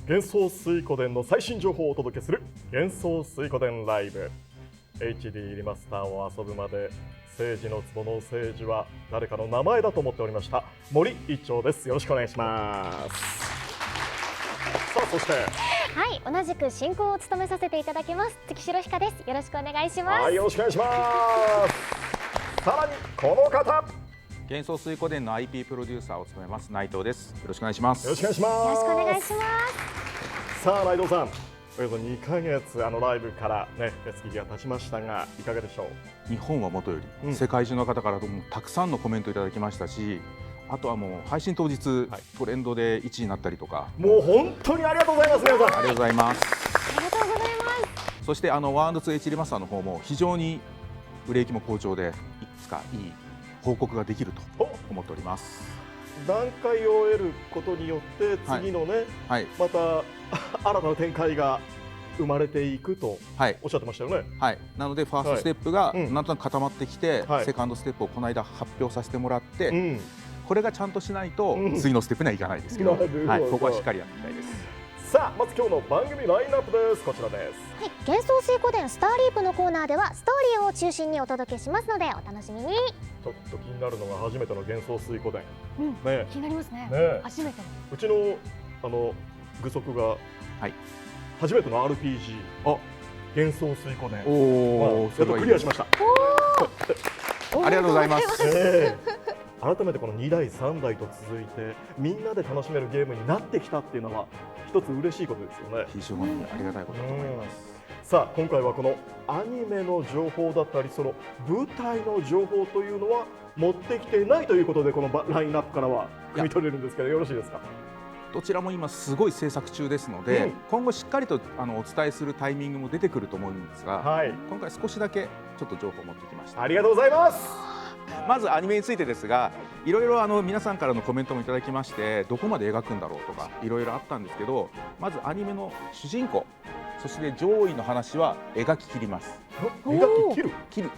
幻想水湖伝の最新情報をお届けする幻想水湖伝ライブ。 HD リマスターを遊ぶまで聖司の壺の聖司は誰かの名前だと思っておりました。森一丁です。よろしくお願いします。さあそしてはい、同じく進行を務めさせていただきます月城ひかです。よろしくお願いします。はい、よろしくお願いします。さらにこの方、幻想水湖伝の IP プロデューサーを務めます内藤です。よろしくお願いします。よろしくお願いします。よろしくお願いします。さあ内藤さん、およそ2ヶ月ライブからね月日が経ちましたがいかがでしょう。日本はもとより、世界中の方からもたくさんのコメントいただきましたし、あとはもう配信当日、トレンドで1位になったりとか、もう本当にありがとうございます。皆さんありがとうございます。ありがとうございます。そして 1&2H リマスターの方も非常に売れ行きも好調で、いつかいい報告ができると思っております。段階を得ることによって次のね、また新たな展開が生まれていくとおっしゃってましたよね。はい、なのでファーストステップがなんとなく固まってきて、セカンドステップをこの間発表させてもらって、これがちゃんとしないと次のステップにはいかないですけど、ここはしっかりやっていきたいです。さあまず今日の番組ラインナップです。こちらです。はい、幻想水湖伝スターリープのコーナーではストーリーを中心にお届けしますのでお楽しみに。ちょっと気になるのが初めての幻想水湖伝、気になりますね。初めてのうちの具足が初めての RPG 幻想水湖伝、やっとクリアしました。ありがとうございます。改めてこの2代3代と続いてみんなで楽しめるゲームになってきたっていうのは一つ嬉しいことですよね。非常にありがたいことだと思います。さあ今回はこのアニメの情報だったりその舞台の情報というのは持ってきてないということで、このラインナップからは汲み取れるんですけどよろしいですか。どちらも今すごい制作中ですので、今後しっかりとお伝えするタイミングも出てくると思うんですが、今回少しだけちょっと情報を持ってきました。ありがとうございます。まずアニメについてですが、いろいろ皆さんからのコメントもいただきまして、どこまで描くんだろうとかいろいろあったんですけど、まずアニメの主人公、そして上位の話は描き切ります。描き切る、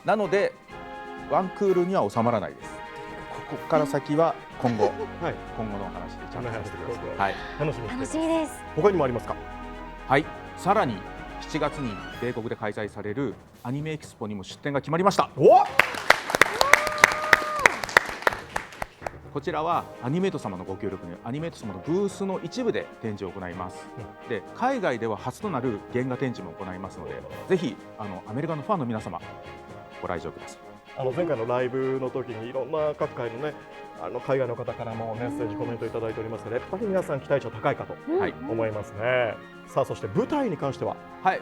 なのでワンクールには収まらないです。ここから先は今後の話でちゃんとさせてください。楽しみです。他にもありますか。はい、さらに7月に米国で開催されるアニメエキスポにも出展が決まりました。こちらはアニメート様のご協力にアニメート様のブースの一部で展示を行います。で、海外では初となる原画展示も行いますので、ぜひアメリカのファンの皆様ご来場ください。前回のライブの時にいろんな各界のね海外の方からもメッセージコメントいただいておりますので、やっぱり皆さん期待値は高いかと思いますね。さあそして舞台に関しては、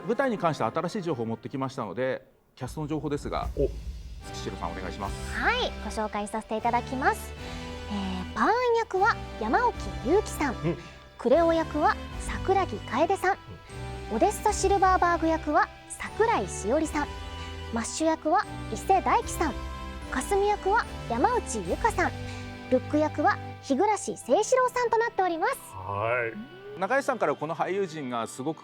舞台に関しては新しい情報を持ってきましたので、キャストの情報ですが月城さんお願いします。はい、ご紹介させていただきます。パーン役は山沖裕貴さん、クレオ役は桜木楓さん、オデッサシルバーバーグ役は桜井しおりさん、マッシュ役は伊勢大輝さん、霞役は山内優香さん、ルック役は日暮清志郎さんとなっております。中井さんからこの俳優陣がすごく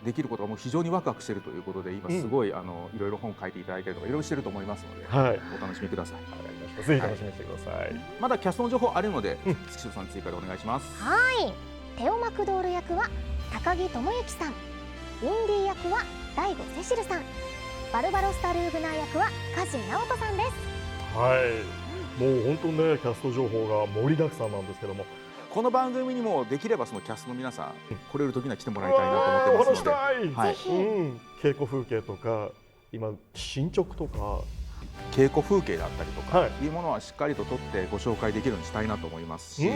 できることがもう非常にワクワクしているということで、今すごいいろいろ本書いていただいたりとかいろいろしてると思いますので、お楽しみください。ぜひ楽しみにしてください。まだキャストの情報あるので、月城さん追加でお願いします。はい、テオマクドール役は高木智之さん、インディ役は大悟セシルさん、バルバロスタルーグナー役は梶直人さんです。もう本当ねキャスト情報が盛りだくさんなんですけども、この番組にもできればそのキャストの皆さん来れる時には来てもらいたいなと思ってますので、稽古風景とか今進捗とか稽古風景だったりとかいうものはしっかりと撮ってご紹介できるようにしたいなと思いますし、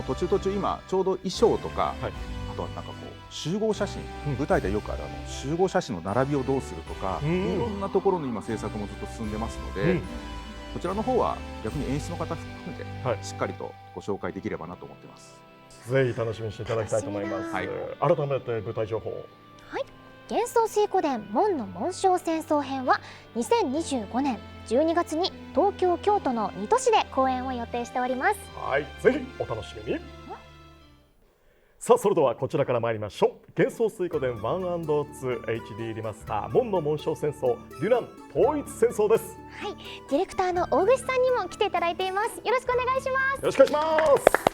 途中今ちょうど衣装とか、あとはなんか集合写真、舞台でよくある集合写真の並びをどうするとか、いろんなところの今制作もずっと進んでますので、こちらの方は逆に演出の方含めてしっかりとご紹介できればなと思ってます。ぜひ楽しみにしていただきたいと思います。改めて舞台情報。幻想水湖伝門の紋章戦争編は2025年12月に東京、京都の2都市で公演を予定しております。ぜひお楽しみに。さあそれではこちらから参りましょう。幻想水湖伝 1&2HD リマスター門の紋章戦争デュナン統一戦争です。ディレクターの大串さんにも来ていただいています。よろしくお願いします。よろしくお願いします。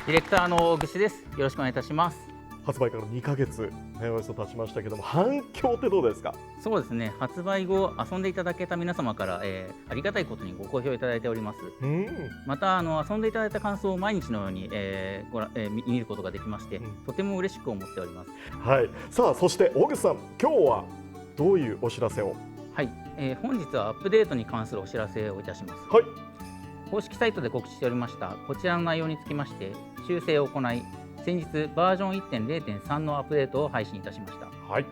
ディレクターの大串です。よろしくお願いいたします。発売から2ヶ月、およそ経ちましたけども、反響ってどうですか？そうですね、発売後遊んでいただけた皆様から、ありがたいことにご好評いただいております。また遊んでいただいた感想を毎日のように、見ることができまして、とても嬉しく思っております。はい。さあ、そして大口さん、今日はどういうお知らせを？はい、本日はアップデートに関するお知らせをいたします。はい。公式サイトで告知しておりましたこちらの内容につきまして修正を行い、先日バージョン 1.0.3 のアップデートを配信いたしました。はい。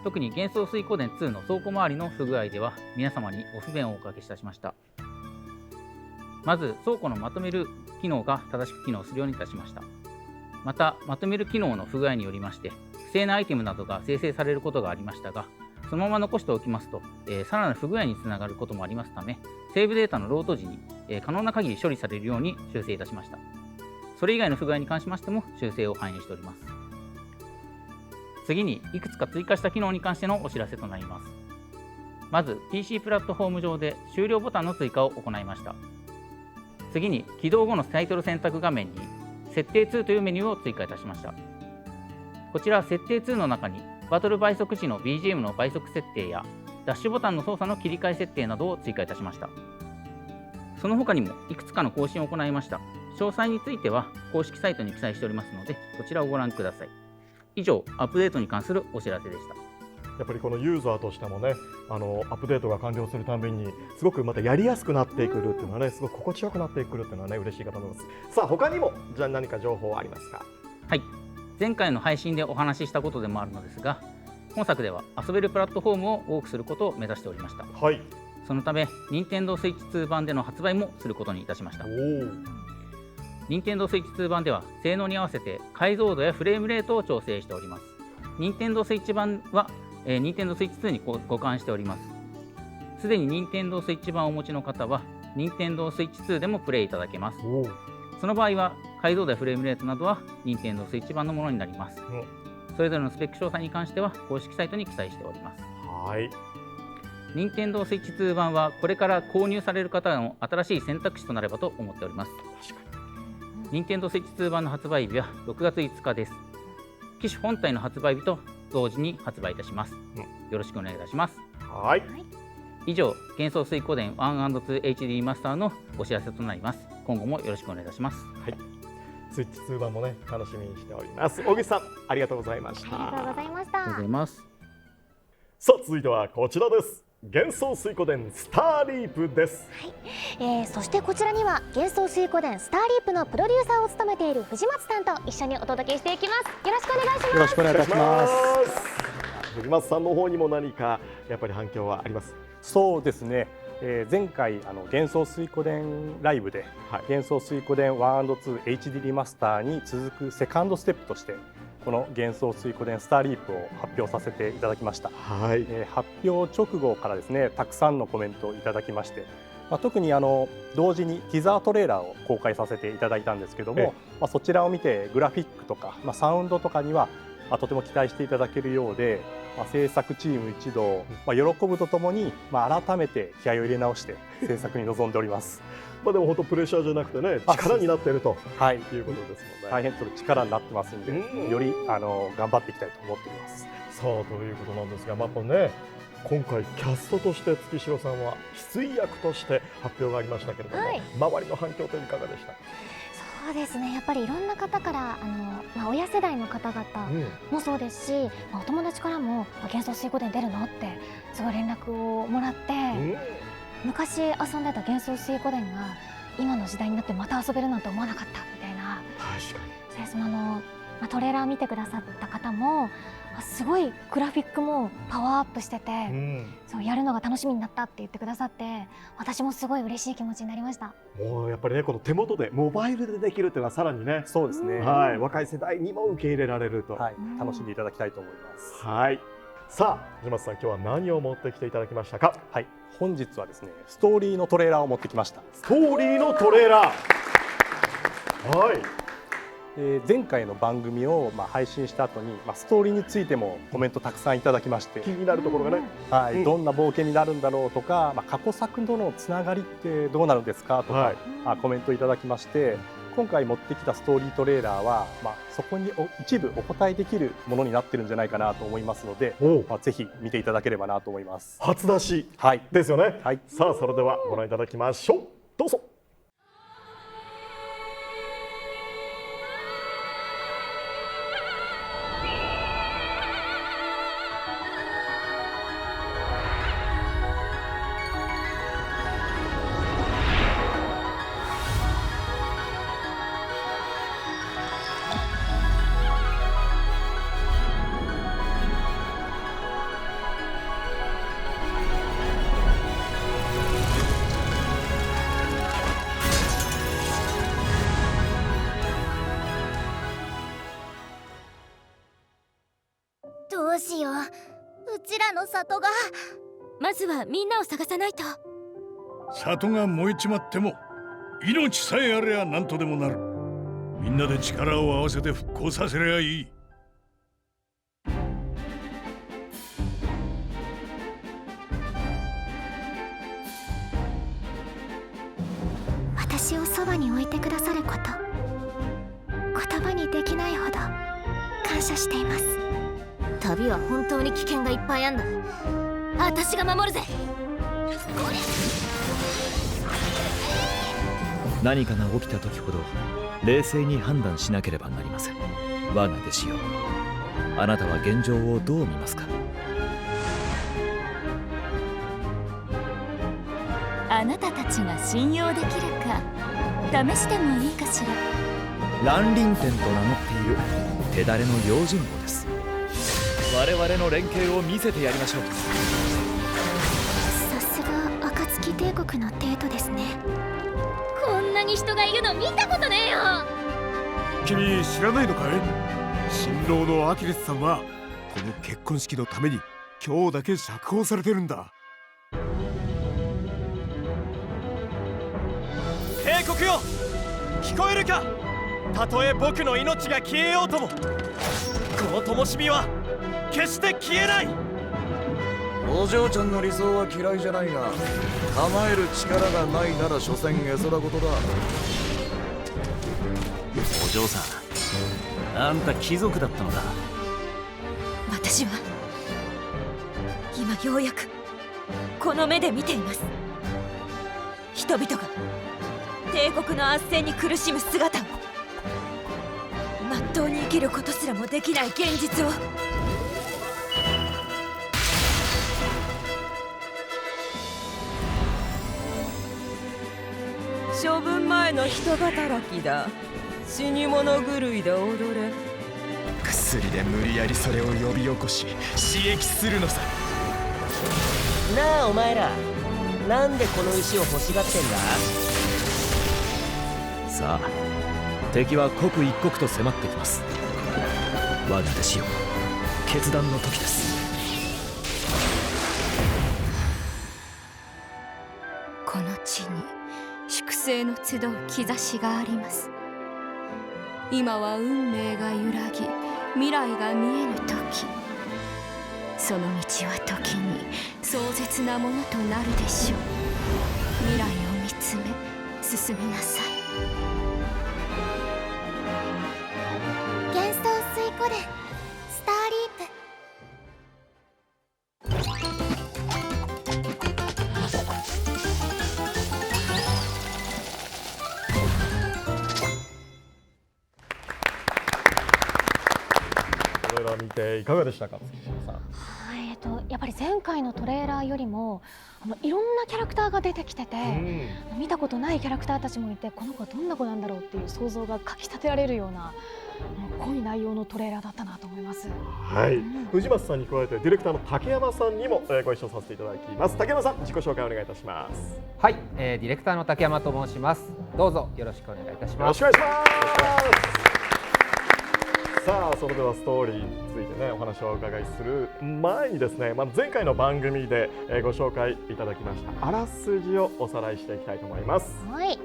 特に幻想水湖伝2の倉庫周りの不具合では皆様にご不便をおかけいたしました。まず倉庫のまとめる機能が正しく機能するようにいたしました。またまとめる機能の不具合によりまして不正なアイテムなどが生成されることがありましたが、そのまま残しておきますと、さらなる不具合につながることもありますため、セーブデータのロード時に、可能な限り処理されるように修正いたしました。それ以外の不具合に関しましても修正を反映しております。次にいくつか追加した機能に関してのお知らせとなります。まず PC プラットフォーム上で終了ボタンの追加を行いました。次に起動後のタイトル選択画面に設定2というメニューを追加いたしました。こちら設定2の中にバトル倍速時の BGM の倍速設定やダッシュボタンの操作の切り替え設定などを追加いたしました。その他にもいくつかの更新を行いました。詳細については公式サイトに記載しておりますので、そちらをご覧ください。以上、アップデートに関するお知らせでした。やっぱりこのユーザーとしてもね、アップデートが完了するたびにすごくまたやりやすくなってくるっていうのはね、すごく心地よくなってくるっていうのはね、嬉しいかと思います。さあ、他にもじゃあ何か情報はありますか？はい、前回の配信でお話ししたことでもあるのですが、本作では遊べるプラットフォームを多くすることを目指しておりました。はい。そのため Nintendo Switch 2版での発売もすることにいたしました。Nintendo Switch 2版では性能に合わせて解像度やフレームレートを調整しております。Nintendo Switch 版は、Nintendo Switch 2に互換しております。すでに Nintendo Switch 版をお持ちの方は Nintendo Switch 2でもプレイいただけます。その場合は解像度やフレームレートなどは Nintendo Switch 版のものになります。それぞれのスペック詳細に関しては公式サイトに記載しております。はい。Nintendo Switch 2版はこれから購入される方の新しい選択肢となればと思っております。確かに。Nintendo Switch 2版の発売日は6月5日です。機種本体の発売日と同時に発売いたします。よろしくお願いいたします。はい。以上、幻想水湖伝 1&2HD リマスターのお知らせとなります。今後もよろしくお願いいたします。はい。スイッチ2版もね、楽しみにしております。小口さん、ありがとうございました。ありがとうございました。ありがとうございます。さあ、続いてはこちらです。幻想水湖伝スターリープです。はい。そしてこちらには幻想水湖伝スターリープのプロデューサーを務めている藤松さんと一緒にお届けしていきます。よろしくお願いします。よろしくお願いいたします。藤松さんの方にも何かやっぱり反響はあります？そうですね。前回幻想水湖伝ライブで、幻想水湖伝 1&2HD リマスターに続くセカンドステップとしてこの幻想水湖伝スターリープを発表させていただきました。はい。発表直後からですね、たくさんのコメントをいただきまして、特に同時にティザートレーラーを公開させていただいたんですけども、そちらを見てグラフィックとか、サウンドとかにはとても期待していただけるようで、制作チーム一同、喜ぶとともに、改めて気合を入れ直して制作に臨んでおります。でも本当プレッシャーじゃなくてね、力になっているということですもんね。大変力になってますので、より頑張っていきたいと思っています。そうということなんですが、今回キャストとして月城さんは翡翠役として発表がありましたけれども、周りの反響といかがでした？そうですね、やっぱりいろんな方から親世代の方々もそうですし、お友達からも幻想水湖伝出るのってすごい連絡をもらって、昔遊んでた幻想水湖伝が今の時代になってまた遊べるなんて思わなかったみたいな。確かに。そのトレーラー見てくださった方もすごいグラフィックもパワーアップしてて、そうやるのが楽しみになったって言ってくださって、私もすごい嬉しい気持ちになりました。もうやっぱりね、この手元でモバイルでできるっていうのはさらにね、そうですね、若い世代にも受け入れられると、楽しんでいただきたいと思います。はい。さあ、藤松さん、今日は何を持ってきていただきましたか？はい、本日はですね、ストーリーのトレーラーを持ってきました。ストーリーのトレーラー。はい。前回の番組を配信した後に、ストーリーについてもコメントたくさんいただきまして、気になるところがね、どんな冒険になるんだろうとか、過去作とのつながりってどうなるんですかとか、コメントいただきまして、今回持ってきたストーリートレーラーは、そこに一部お答えできるものになってるんじゃないかなと思いますので、ぜひ見ていただければなと思います。初出しはいですよね。はい、さあそれではご覧いただきましょう。どうぞ。どうしよう、うちらの里が。まずはみんなを探さないと。里が燃えちまっても命さえあれば何とでもなる。みんなで力を合わせて復興させりゃいい。私をそばに置いてくださること、言葉にできないほど感謝しています。旅は本当に危険がいっぱいあんだ。私が守るぜ。何かが起きた時ほど冷静に判断しなければなりません。我が弟子よ、あなたは現状をどう見ますか？あなたたちが信用できるか試してもいいかしら。蘭林天と名乗っている手だれの用心棒です。我々の連携を見せてやりましょう。さすが暁帝国の帝都ですね。こんなに人がいるの見たことねえよ。君知らないのかい？新郎のアキレスさんはこの結婚式のために今日だけ釈放されてるんだ。帝国よ、聞こえるか？たとえ僕の命が消えようとも、この灯火は決して消えない。お嬢ちゃんの理想は嫌いじゃないが、構える力がないなら所詮絵空事だ。お嬢さん、あんた貴族だったのだ。私は今ようやくこの目で見ています。人々が帝国の圧政に苦しむ姿を、まっとうに生きることすらもできない現実を。処分前の人働きだ。死に物狂いで踊れ。薬で無理やりそれを呼び起こし刺激するのさ。なあお前ら、なんでこの石を欲しがってんだ？さあ、敵は刻一刻と迫ってきます。我が弟子よ、決断の時です。この地に粛清の集う兆しがあります。今は運命が揺らぎ、未来が見えぬ時、その道は時に壮絶なものとなるでしょう。未来を見つめ進みなさい。幻想水湖伝スターリープ。これら見ていかがでしたか？やっぱり前回のトレーラーよりもいろんなキャラクターが出てきてて、見たことないキャラクターたちもいて、この子はどんな子なんだろうっていう想像がかきたてられるような濃い内容のトレーラーだったなと思います。はい、藤松さんに加えてディレクターの竹山さんにもご一緒させていただきます。竹山さん、自己紹介お願いいたします。はい、ディレクターの竹山と申します。どうぞよろしくお願いいたします。よろしくお願いします。さあ、それではストーリーについてね、お話をお伺いする前にですね、前回の番組でご紹介いただきましたあらすじをおさらいしていきたいと思います。はい、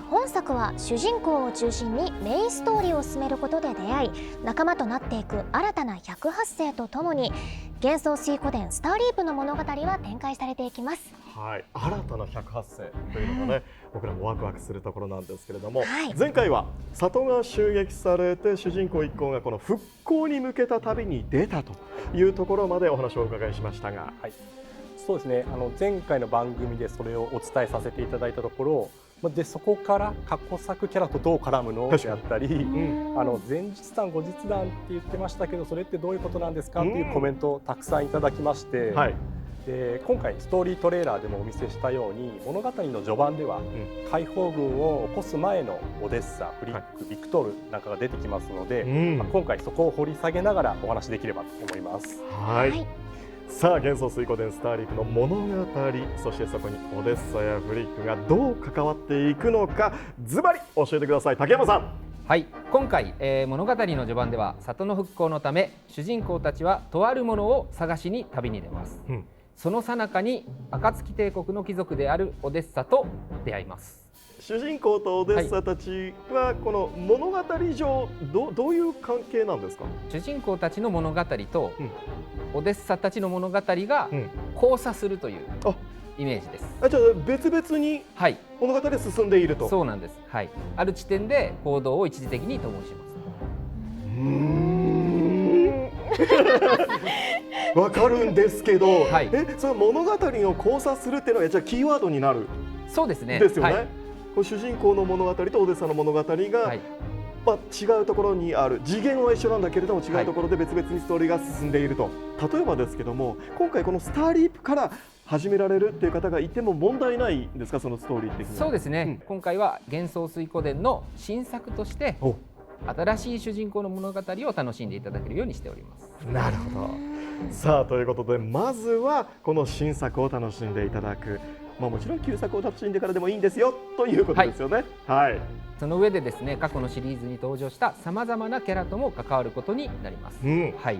本作は主人公を中心にメインストーリーを進めることで出会い、仲間となっていく新たな108世とともに幻想水湖伝スターリープの物語は展開されていきます。はい、新たな108世というのがね、僕らもワクワクするところなんですけれども、はい、前回は里が襲撃されて主人公一行がこの復興に向けた旅に出たというところまでお話をお伺いしましたが、はい、そうですね、前回の番組でそれをお伝えさせていただいたところで、そこから過去作キャラとどう絡むのであったり、前日談後日談って言ってましたけどそれってどういうことなんですかっていうコメントをたくさんいただきまして、はい、今回ストーリートレーラーでもお見せしたように物語の序盤では解放軍を起こす前のオデッサ、フリック、ビクトールなんかが出てきますので、今回そこを掘り下げながらお話できればと思います。はい、さあ幻想水湖伝スターリープの物語、そしてそこにオデッサやフリックがどう関わっていくのか、ズバリ教えてください。竹山さん。はい、今回、物語の序盤では里の復興のため主人公たちはとあるものを探しに旅に出ます。その最中に暁帝国の貴族であるオデッサと出会います。主人公とオデッサたちはこの物語上どういう関係なんですか？主人公たちの物語とオデッサたちの物語が交差するというイメージです。じゃあ別々に物語で進んでいると。そうなんです。はい。ある地点で行動を一時的にともします。わかるんですけど、はい、その物語を交差するっていうのがじゃあキーワードになる。そうですね。ですよね。はい、こう主人公の物語とオデッサの物語が、はい、違うところにある、次元は一緒なんだけれども違うところで別々にストーリーが進んでいると。例えばですけども、今回このスターリープから始められるっていう方がいても問題ないんですか、そのストーリー的には。そうですね、今回は幻想水湖伝の新作として新しい主人公の物語を楽しんでいただけるようにしております。なるほど。さあということで、まずはこの新作を楽しんでいただく、もちろん旧作を楽しんでからでもいいんですよということですよね。はい、その上でですね、過去のシリーズに登場したさまざまなキャラとも関わることになります。はい、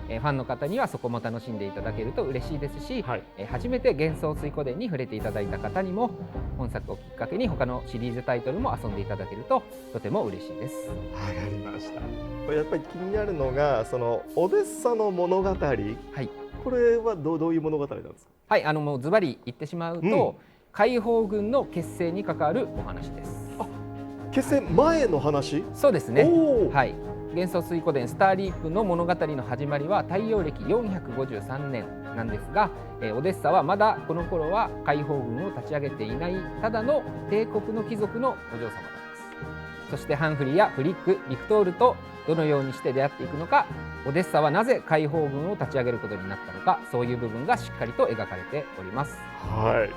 ファンの方にはそこも楽しんでいただけると嬉しいですし、はい、初めて幻想水湖伝に触れていただいた方にも本作をきっかけに他のシリーズタイトルも遊んでいただけるととても嬉しいです。わかりました。これやっぱり気になるのがそのオデッサの物語、はい、これはどういう物語なんですか？はい、もうズバリ言ってしまうと、解放軍の結成に関わるお話です。結成前の話？そうですね。はい。幻想水湖伝スターリープの物語の始まりは太陽暦453年なんですが、オデッサはまだこの頃は解放軍を立ち上げていないただの帝国の貴族のお嬢様なんです。そしてハンフリーやフリック、ビクトールとどのようにして出会っていくのか、オデッサはなぜ解放軍を立ち上げることになったのか、そういう部分がしっかりと描かれております。はい。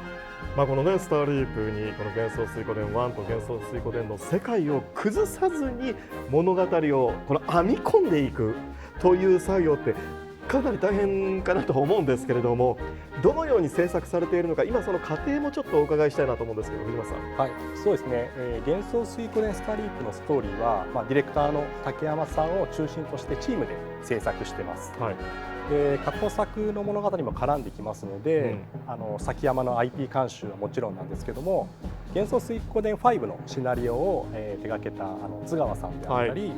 このねスターリープにこの幻想水湖伝1と幻想水湖伝の世界を崩さずに物語をこの編み込んでいくという作業ってかなり大変かなと思うんですけれども、どのように制作されているのか、今その過程もちょっとお伺いしたいなと思うんですけど、藤間さん。はい、そうですね、幻想水湖伝スターリープのストーリーは、ディレクターの竹山さんを中心としてチームで制作してます。はい、で過去作の物語も絡んできますので、崎山の IP 監修はもちろんなんですけども、幻想水湖伝5のシナリオを、手掛けた津川さんであったり、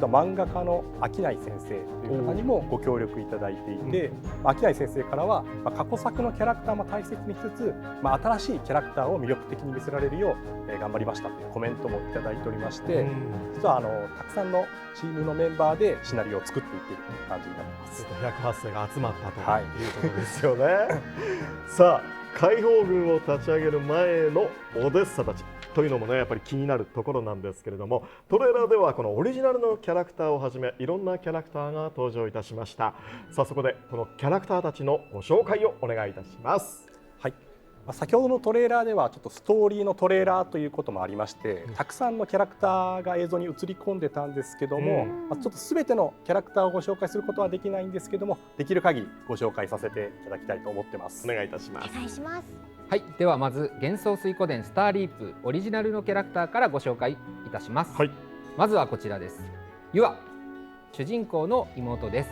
漫画家の秋内先生という方にもご協力いただいていて、秋内先生からは、過去作のキャラクターも大切にしつつ、新しいキャラクターを魅力的に見せられるよう、頑張りましたというコメントもいただいておりまして、実はたくさんのチームのメンバーでシナリオを作っていっているという感じになります。108世が集まったということですよね。さあ解放軍を立ち上げる前のオデッサたちというのもねやっぱり気になるところなんですけれども、トレーラーではこのオリジナルのキャラクターをはじめいろんなキャラクターが登場いたしました。さあそこでこのキャラクターたちのご紹介をお願いいたします。はい、先ほどのトレーラーではちょっとストーリーのトレーラーということもありまして、たくさんのキャラクターが映像に映り込んでたんですけども、ちょっと全てのキャラクターをご紹介することはできないんですけども、できる限りご紹介させていただきたいと思ってます。お願いいたします。お願いします。はい、ではまず幻想水湖伝スターリープオリジナルのキャラクターからご紹介いたします。はい、まずはこちらです。ユア、主人公の妹です。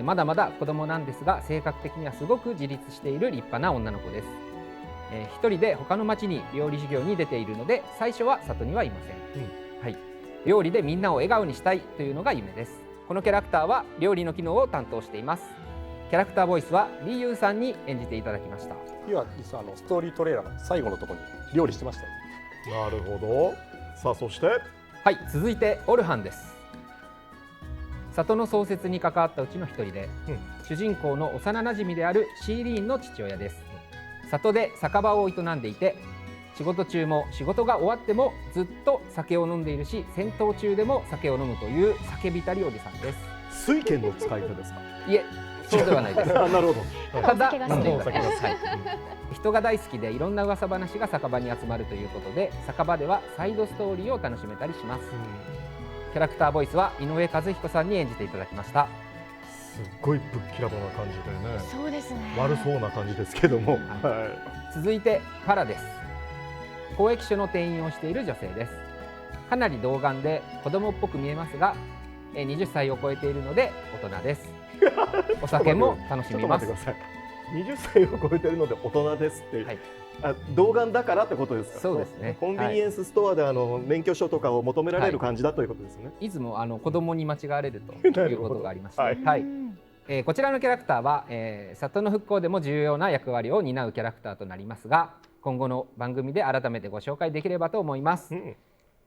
まだまだ子供なんですが、性格的にはすごく自立している立派な女の子です。一人で他の町に料理授業に出ているので、最初は里にはいません。はい、料理でみんなを笑顔にしたいというのが夢です。このキャラクターは料理の機能を担当しています。キャラクターボイスはリユーさんに演じていただきました。リュウは実はストーリートレーラーの最後のところに料理してましたよ。なるほど。さあそしてはい、続いてオルハンです。里の創設に関わったうちの一人で、主人公の幼なじみであるシーリーンの父親です。里で酒場を営んでいて、仕事中も仕事が終わってもずっと酒を飲んでいるし、戦闘中でも酒を飲むという酒浸りおじさんです。水拳の使い手ですか？いえ、そうではないです。なるほど。ただ飲んでいます。人が大好きでいろんな噂話が酒場に集まるということで、酒場ではサイドストーリーを楽しめたりします。キャラクターボイスは井上和彦さんに演じていただきました。すっごいぶっきらぼうな感じでね。そうですね。悪そうな感じですけども。続いてファラです。交易所の店員をしている女性です。かなり童顔で子供っぽく見えますが、20歳を超えているので大人です。お酒も楽しみます。ちょっと待ってください。20歳を超えているので大人ですって、はい、童顔だからってことですか？そうですね。コンビニエンスストアで免許証とかを求められる感じだということですね。はい、いつも子供に間違われるということがありました。はい。こちらのキャラクターは、里の復興でも重要な役割を担うキャラクターとなりますが、今後の番組で改めてご紹介できればと思います。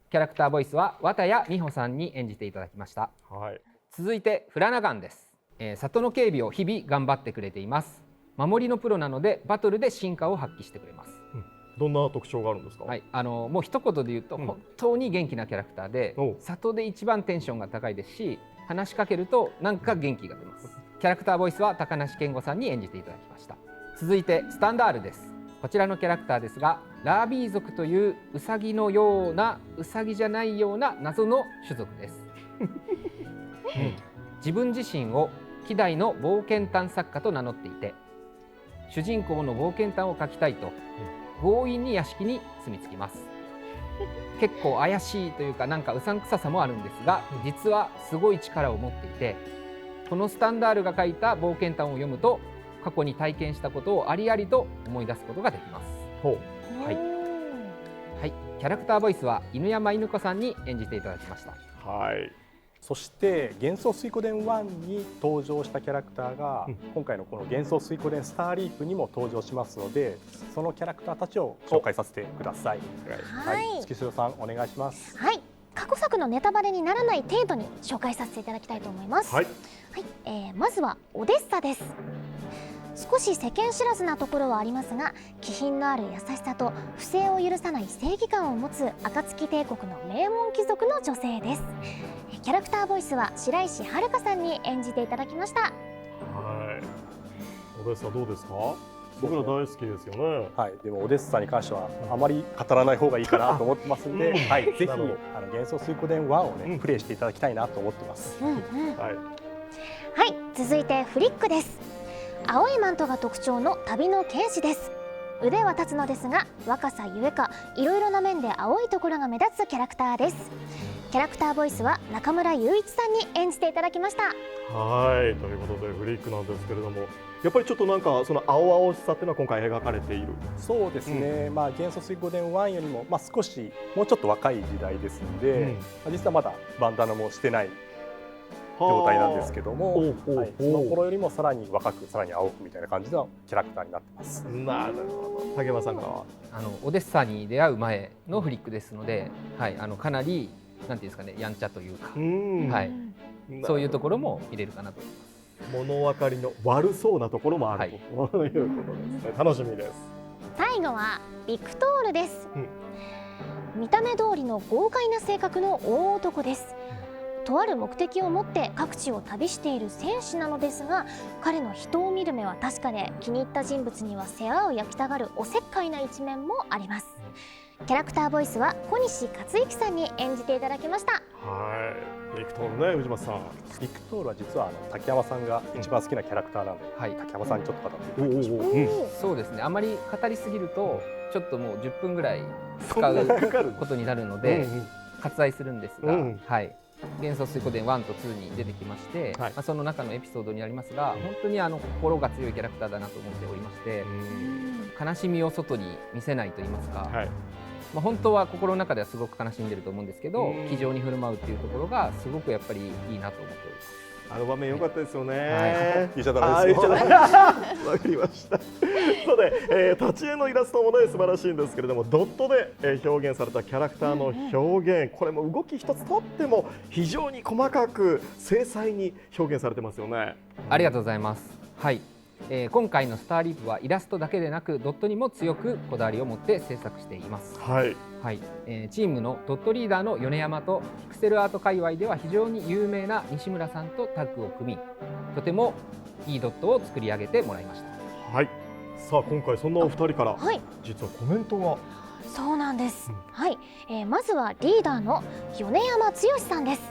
キャラクターボイスは綿谷美穂さんに演じていただきました。はい、続いてフラナガンです。里の警備を日々頑張ってくれています。守りのプロなのでバトルで進化を発揮してくれます。どんな特徴があるんですか？はい、もう一言で言うと、本当に元気なキャラクターで、里で一番テンションが高いですし、話しかけるとなんか元気が出ます。キャラクターボイスは高梨健吾さんに演じていただきました。続いてスタンダールです。こちらのキャラクターですが、ラービー族というウサギのようなウサギじゃないような謎の種族です。自分自身を希代の冒険探索家と名乗っていて、主人公の冒険探を描きたいと強引に屋敷に住み着きます。結構怪しいというか、なんかうさんくささもあるんですが、実はすごい力を持っていて、このスタンダールが書いた冒険探を読むと、過去に体験したことをありありと思い出すことができます。はい、はい、キャラクターボイスは犬山犬子さんに演じていただきました。はい。そして幻想水湖伝1に登場したキャラクターが、今回のこの幻想水湖伝スターリープにも登場しますので、そのキャラクターたちを紹介させてください。はい、月城さんお願いします。はい、過去作のネタバレにならない程度に紹介させていただきたいと思います。はい、まずはオデッサです。少し世間知らずなところはありますが、気品のある優しさと不正を許さない正義感を持つ暁帝国の名門貴族の女性です。キャラクターボイスは白石遥さんに演じていただきました。はい、オデッサどうですか？僕ら大好きですよね。はい、でもオデッサに関してはあまり語らない方がいいかなと思ってますんで、はい、ぜひ幻想水湖伝1をね、プレイしていただきたいなと思ってます。はい、続いてフリックです。青いマントが特徴の旅の剣士です。腕は立つのですが、若さゆえかいろいろな面で青いところが目立つキャラクターです。キャラクターボイスは中村雄一さんに演じていただきました。はい、ということでフリックなんですけれども、やっぱりちょっとなんかその青々しさっていうのは今回描かれている。そうですね、幻想水湖伝1よりも、少しもうちょっと若い時代ですので、実はまだバンダナもしてない状態なんですけども、その頃よりもさらに若く、さらに青くみたいな感じのキャラクターになってます。なるほど。竹山さんからはオデッサに出会う前のフリックですので、はい、かなりなんていうんですかね、やんちゃというか、はい、そういうところも見れるかなと思います。物分かりの悪そうなところもあるということですね。楽しみです。最後はビクトールです。見た目通りの豪快な性格の大男です。とある目的を持って各地を旅している戦士なのですが、彼の人を見る目は確かで、気に入った人物には世話を焼きたがるおせっかいな一面もあります。キャラクターボイスは小西克幸さんに演じていただきました。はい、ビクトールね、藤松さん。ビクトールは実は竹山さんが一番好きなキャラクターなので、竹山さんにちょっと語っていただきましょう。そうですね、あまり語りすぎるとちょっともう10分ぐらい使うことになるので割愛するんですが、はい、幻想水湖伝1と2に出てきまして、その中のエピソードにありますが、本当に心が強いキャラクターだなと思っておりまして、悲しみを外に見せないと言いますか、本当は心の中ではすごく悲しんでると思うんですけど、気丈に振る舞うっていうところがすごくやっぱりいいなと思っております。あの場面良かったですよね。言っちゃダメですよ。わかりました。そうで、立ち絵のイラストもね素晴らしいんですけれども、ドットで表現されたキャラクターの表現、これも動き一つとっても非常に細かく精細に表現されてますよね。ありがとうございます。はい。今回のスターリープはイラストだけでなくドットにも強くこだわりを持って制作しています。はい、はい。チームのドットリーダーの米山とピクセルアート界隈では非常に有名な西村さんとタッグを組み、とてもいいドットを作り上げてもらいました。はい。さあ今回そんなお二人から、実はコメントが。そうなんです。はい、まずはリーダーの米山剛さんです。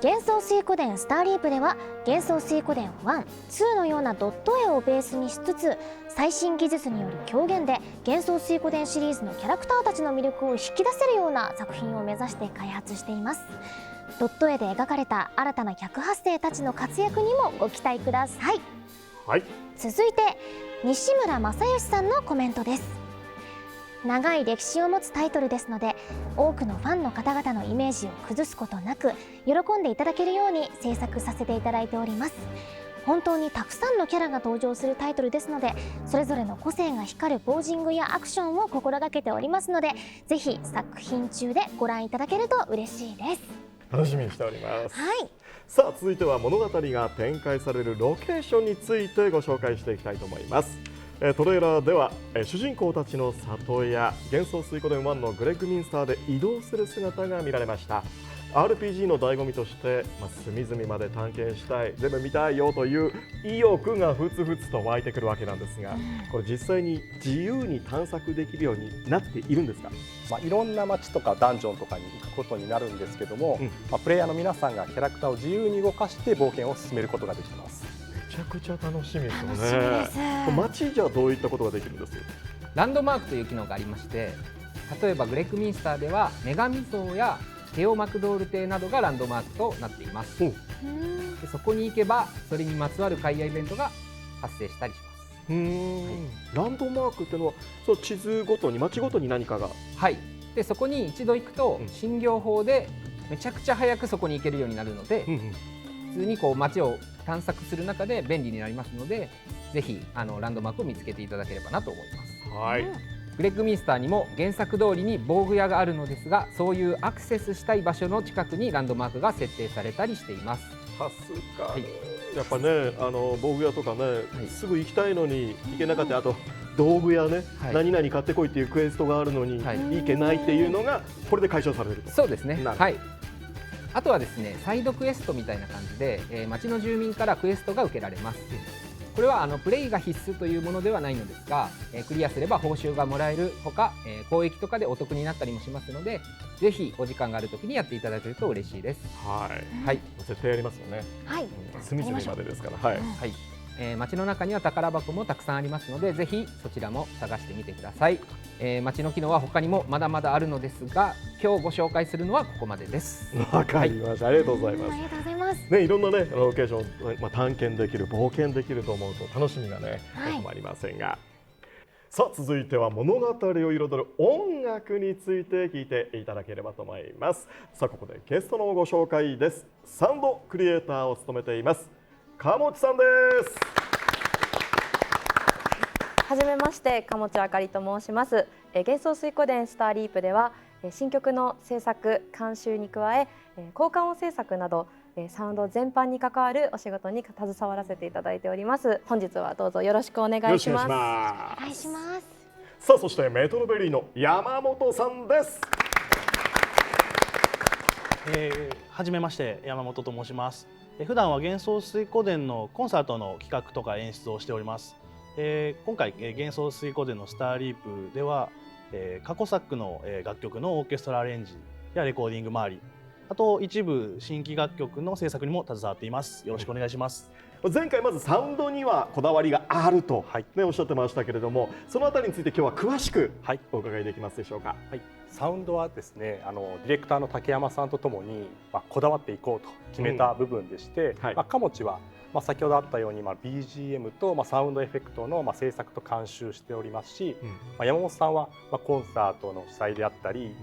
幻想水湖伝スターリープでは幻想水湖伝1、2のようなドット絵をベースにしつつ、最新技術による狂言で幻想水湖伝シリーズのキャラクターたちの魅力を引き出せるような作品を目指して開発しています。ドット絵で描かれた新たな客発生たちの活躍にもご期待ください。はい。続いて西村正義さんのコメントです。長い歴史を持つタイトルですので、多くのファンの方々のイメージを崩すことなく喜んでいただけるように制作させていただいております。本当にたくさんのキャラが登場するタイトルですので、それぞれの個性が光るポージングやアクションを心がけておりますので、ぜひ作品中でご覧いただけると嬉しいです。楽しみにしております。はい。さあ続いては物語が展開されるロケーションについてご紹介していきたいと思います。トレーラーでは主人公たちの里や幻想水湖伝1のグレッグミンスターで移動する姿が見られました。 RPG の醍醐味として、隅々まで探検したい、全部見たいよという意欲がふつふつと湧いてくるわけなんですが、これ実際に自由に探索できるようになっているんですか？いろんな街とかダンジョンとかに行くことになるんですけども、プレイヤーの皆さんがキャラクターを自由に動かして冒険を進めることができます。めちゃくちゃ楽しみですよね。街じゃどういったことができるんです？ランドマークという機能がありまして、例えばグレッグミンスターでは女神像やテオマクドール邸などがランドマークとなっています。でそこに行けばそれにまつわる海外イベントが発生したりします。ランドマークっていうのはそう地図ごとに街ごとに何かが、はい。でそこに一度行くと新業法でめちゃくちゃ早くそこに行けるようになるので、普通にこう街を探索する中で便利になりますので、ぜひランドマークを見つけていただければなと思います。はい。グレッグミンスターにも原作通りに防具屋があるのですが、そういうアクセスしたい場所の近くにランドマークが設定されたりしています。さすが、やっぱね、防具屋とかね、すぐ行きたいのに行けなかった、あと道具屋ね、何々買ってこいっていうクエストがあるのに行けないっていうのがこれで解消されると。そうですね。はい。あとはですね、サイドクエストみたいな感じで、町の住民からクエストが受けられます。これはプレイが必須というものではないのですが、クリアすれば報酬がもらえるほか、交易とかでお得になったりもしますので、ぜひお時間があるときにやっていただけると嬉しいです。はい。はい。絶対やりますよね。はい。隅々までですから。はい。はい。街の中には宝箱もたくさんありますので、ぜひそちらも探してみてください。街の機能は他にもまだまだあるのですが、今日ご紹介するのはここまでです。わかりました。ありがとうございます。ありがとうございます。ね、いろんなねロケーション、探検できる、冒険できると思うと楽しみがね、止まりませんが。さあ続いては物語を彩る音楽について聞いていただければと思います。さあここでゲストのご紹介です。サウンドクリエイターを務めています鴨地さんです。はじめまして、鴨地あかりと申します。幻想水湖伝スターリープでは新曲の制作監修に加え効果音制作などサウンド全般に関わるお仕事に携わらせていただいております。本日はどうぞよろしくお願いします。お願いします。さあそしてメトロベリーの山本さんです。はじめまして、山本と申します。普段は幻想水湖伝のコンサートの企画とか演出をしております。今回幻想水湖伝のスターリープでは過去作の楽曲のオーケストラアレンジやレコーディング周り、あと一部新規楽曲の制作にも携わっています。よろしくお願いします。前回まずサウンドにはこだわりがあると、おっしゃってましたけれども、そのあたりについて今日は詳しくお伺いできますでしょうか。はい、サウンドはですね、ディレクターの竹山さんとともに、こだわっていこうと決めた部分でして、鴨地は先ほどあったようにBGM とサウンドエフェクトの制作と監修しておりますし、山本さんはコンサートの主催であったり、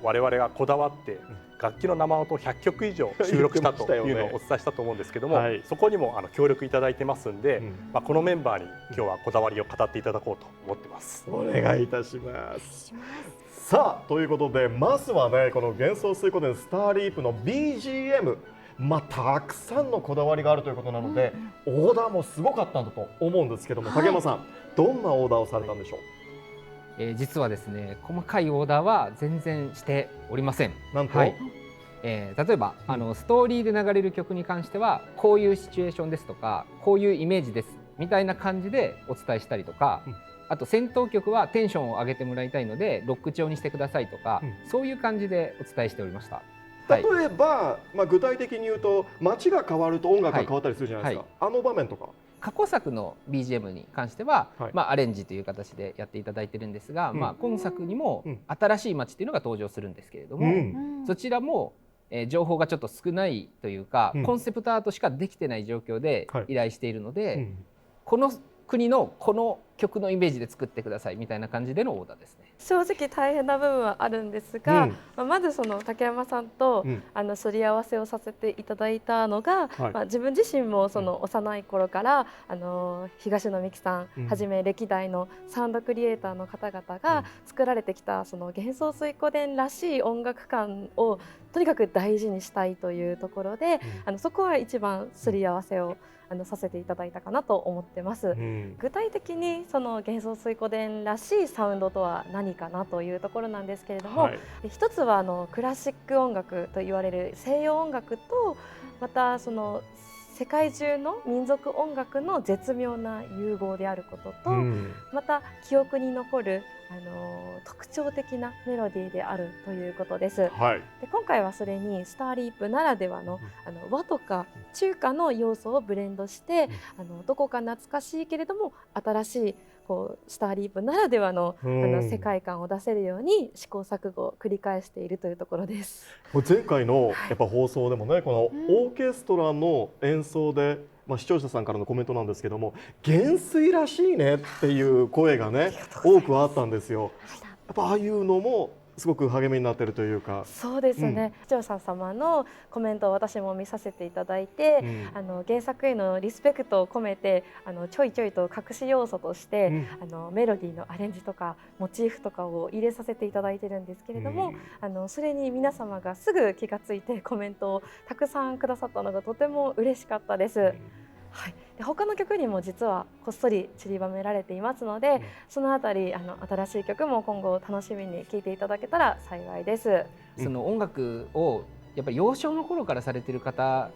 我々がこだわって楽器の生音を100曲以上収録したというのをお伝えしたと思うんですけども、はい、そこにも協力いただいてますんで、このメンバーに今日はこだわりを語っていただこうと思ってます。お願いいたします。さあということで、まずはね、この幻想水湖伝スターリープの BGM、たくさんのこだわりがあるということなので、オーダーもすごかったんだと思うんですけども、竹山さん、どんなオーダーをされたんでしょう？実はですね、細かいオーダーは全然しておりません。なんと、例えばストーリーで流れる曲に関してはこういうシチュエーションですとか、こういうイメージですみたいな感じでお伝えしたりとか、あと戦闘曲はテンションを上げてもらいたいのでロック調にしてくださいとか、そういう感じでお伝えしておりました。例えば、具体的に言うと街が変わると音楽が変わったりするじゃないですか、あの場面とか。過去作の BGM に関しては、アレンジという形でやっていただいてるんですが、今作にも新しい街っていうのが登場するんですけれども、そちらも情報がちょっと少ないというか、コンセプトアートしかできてない状況で依頼しているので、この国のこの曲のイメージで作ってくださいみたいな感じでのオーダーですね。正直大変な部分はあるんですが、まずその竹山さんとすり合わせをさせていただいたのが、自分自身もその幼い頃から東野美樹さんはじめ歴代のサウンドクリエイターの方々が作られてきたその幻想水湖伝らしい音楽感をとにかく大事にしたいというところで、そこは一番すり合わせをさせていただいたかなと思ってます。具体的にその幻想水湖伝らしいサウンドとは何かなというところなんですけれども、一つはクラシック音楽と言われる西洋音楽と、またその世界中の民族音楽の絶妙な融合であることと、また記憶に残る特徴的なメロディーであるということです。で今回はそれにスターリープならではの和とか中華の要素をブレンドして、どこか懐かしいけれども新しいスターリープならではの世界観を出せるように試行錯誤を繰り返しているというところです。前回のやっぱ放送でもね、このオーケストラの演奏で、視聴者さんからのコメントなんですけども、元帥らしいねっていう声がね多くあったんですよ。やっぱああいうのもすごく励みになっているというか。そうですね、視聴者様のコメントを私も見させていただいて、原作へのリスペクトを込めてちょいちょいと隠し要素として、メロディーのアレンジとかモチーフとかを入れさせていただいてるんですけれども、それに皆様がすぐ気がついてコメントをたくさんくださったのがとても嬉しかったです。で他の曲にも実はこっそり散りばめられていますので、そのあたり新しい曲も今後楽しみに聴いていただけたら幸いです。その音楽をやっぱり幼少の頃からされている方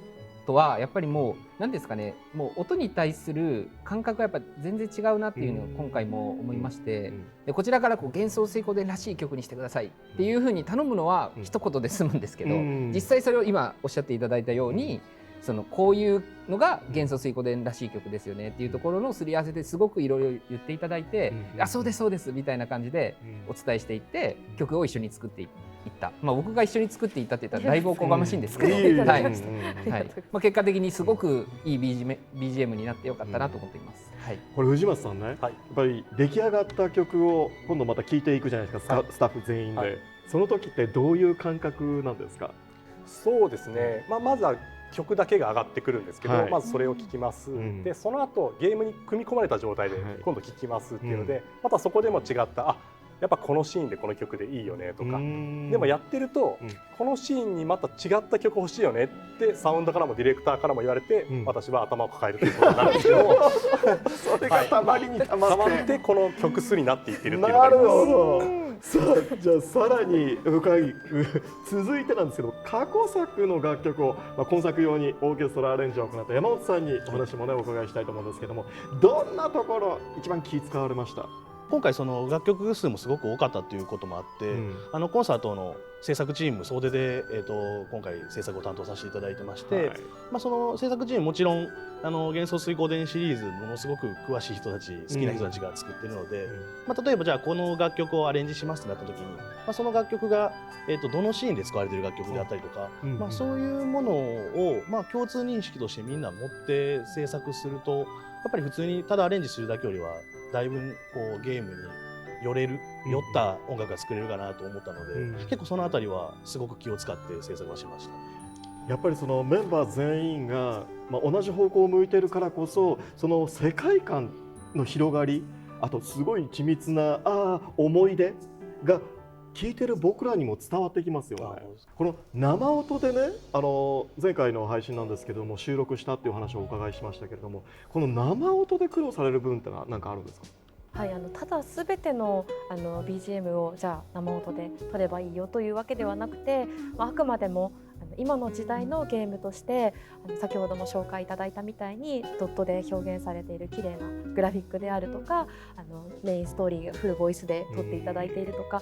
とはやっぱりもう何ですかね、もう音に対する感覚がやっぱ全然違うなっていうのを今回も思いまして、でこちらから幻想水湖伝らしい曲にしてくださいっていうふうに頼むのは一言で済むんですけど、実際それを今おっしゃっていただいたように、こういうのが幻想水湖伝らしい曲ですよねっていうところのすり合わせですごくいろいろ言っていただいて、あ、そうですそうですみたいな感じでお伝えしていって、曲を一緒に作っていった。僕が一緒に作っていったって言ったらだいぶおこがましいんですけど、結果的にすごくいい BGM になってよかったなと思っています。これ藤松さんね、やっぱり出来上がった曲を今度また聴いていくじゃないですか、スタッフ全員で。その時ってどういう感覚なんですか？そうですね、まずは曲だけが上がってくるんですけど、まずそれを聴きます、でその後ゲームに組み込まれた状態で今度聴きますっていうので、またそこでも違ったやっぱこのシーンでこの曲でいいよねとか、でもやってると、このシーンにまた違った曲欲しいよねってサウンドからもディレクターからも言われて、私は頭を抱えるということになるんですけどそれがたまりにたまってこの曲数になっていってるっていうのがあります。なるほど。さあじゃあさらに深い続いてなんですけど、過去作の楽曲を、今作用にオーケストラアレンジを行った山本さんにお話もねお伺いしたいと思うんですけども、どんなところ一番気使われました？今回その楽曲数もすごく多かったということもあって、コンサートの制作チーム総出で、今回制作を担当させていただいてまして、その制作チームもちろん幻想水湖伝シリーズものすごく詳しい人たち、好きな人たちが作っているので、例えばじゃあこの楽曲をアレンジしますとなった時に、その楽曲が、どのシーンで使われている楽曲であったりとか、そういうものを、共通認識としてみんな持って制作すると、やっぱり普通にただアレンジするだけよりはだいぶこうゲームに寄った音楽が作れるかなと思ったので、結構そのあたりはすごく気を使って制作はしました。やっぱりそのメンバー全員が、同じ方向を向いてるからこそ、その世界観の広がり、あとすごい緻密な思い出が聞いてる僕らにも伝わってきますよね。この生音でね、前回の配信なんですけども収録したっていう話をお伺いしましたけれども、この生音で苦労される部分ってのは何かあるんですか？はい、ただ全てのBGM をじゃあ生音で撮ればいいよというわけではなくて、あくまでも今の時代のゲームとして先ほども紹介いただいたみたいにドットで表現されている綺麗なグラフィックであるとか、メインストーリーがフルボイスで撮っていただいているとか、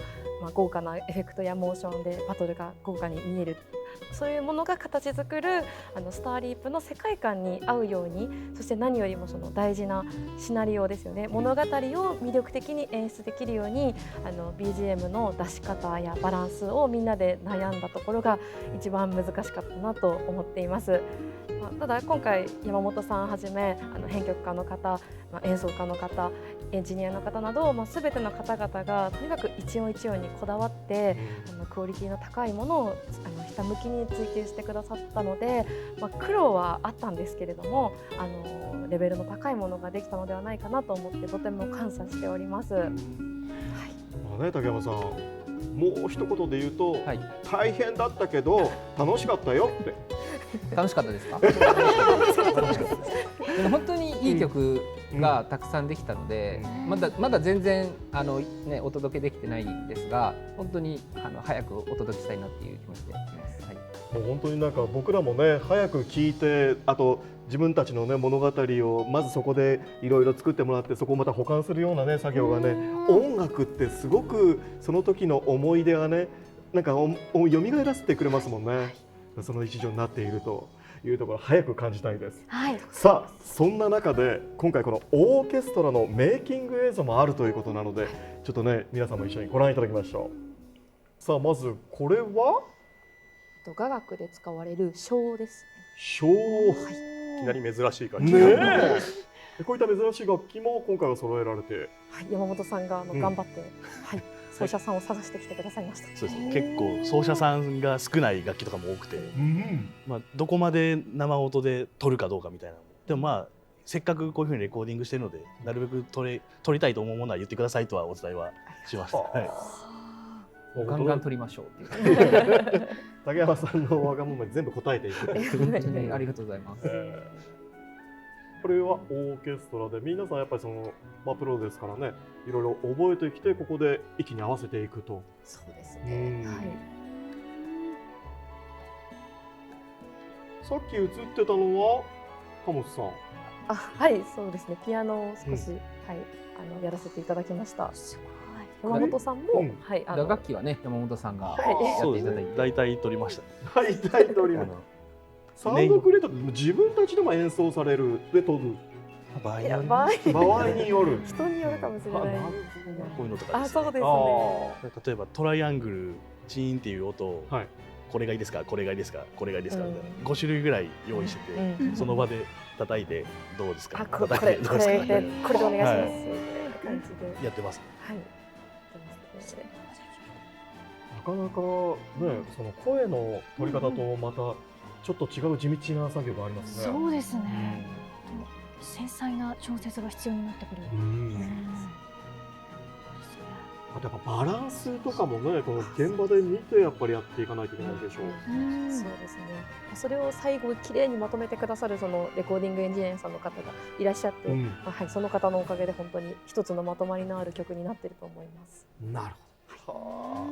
豪華なエフェクトやモーションでバトルが豪華に見える、そういうものが形作るスターリープの世界観に合うように、そして何よりもその大事なシナリオですよね、物語を魅力的に演出できるようにBGM の出し方やバランスをみんなで悩んだところが一番難しかったなと思っています。ただ今回山本さんはじめ編曲家の方、演奏家の方、エンジニアの方など、全ての方々がとにかく一音一音にこだわってクオリティの高いものをひたむきに追求してくださったので、苦労はあったんですけれどもレベルの高いものができたのではないかなと思ってとても感謝しております。竹山さん、もう一言で言うと、大変だったけど楽しかったよって。楽しかったですか？でも本当にいい曲がたくさんできたので、まだ全然お届けできてないんですが、本当に早くお届けしたいなっていう気持ちでいます。もう本当になんか僕らもね、早く聞いて、あと自分たちのね物語をまずそこでいろいろ作ってもらって、そこをまた保管するようなね作業がね、音楽ってすごくその時の思い出がね、なんか蘇らせてくれますもんね。その一助になっているというところ、早く感じたいです。さあ、そんな中で今回このオーケストラのメイキング映像もあるということなので、ちょっとね皆さんも一緒にご覧いただきましょう。さあ、まずこれは雅楽で使われる笙ですね。笙、いきなり珍しい楽器ね。こういった珍しい楽器も今回は揃えられて、山本さんが頑張って、奏者さんを探してきてくださいました。そうですね、結構奏者さんが少ない楽器とかも多くて、どこまで生音で撮るかどうかみたいな。でもせっかくこういうふうにレコーディングしてるので、なるべく撮りたいと思うものは言ってくださいとはお伝えはしました。ガンガン撮りましょうっていう。竹山さんのわがままに全部答えていく。ありがとうございます。これはオーケストラで、皆さんやっぱりプロですからね、いろいろ覚えてきて、ここで息に合わせていくと。そうですね。さっき映ってたのは鴨本さん。はい、そうですね。ピアノを少し、やらせていただきました。山本さんも、打楽器はね、山本さんがやっていただいて、大体取りました。大体取りました。サウンドクリエイターって自分たちでも演奏されるで撮る。場合による。人によるかもしれない。こういうのとかですね。そうですね。例えばトライアングルチーンっていう音を、これがいいですか、これがいいですか、これがいいですかみたいな5種類ぐらい用意してて、その場で叩いてどうですか、これでお願いしますみたいな感じでやってます。なかなかね、その声の取り方とまたちょっと違う地道な作業がありますね。そうですね。繊細な調節が必要になってくる。あとやっぱバランスとかもね、この現場で見てやっぱりやっていかないといけないでしょう。そうですね。それを最後きれいにまとめてくださるそのレコーディングエンジニアさんの方がいらっしゃって、その方のおかげで本当に一つのまとまりのある曲になっていると思います。なるほど。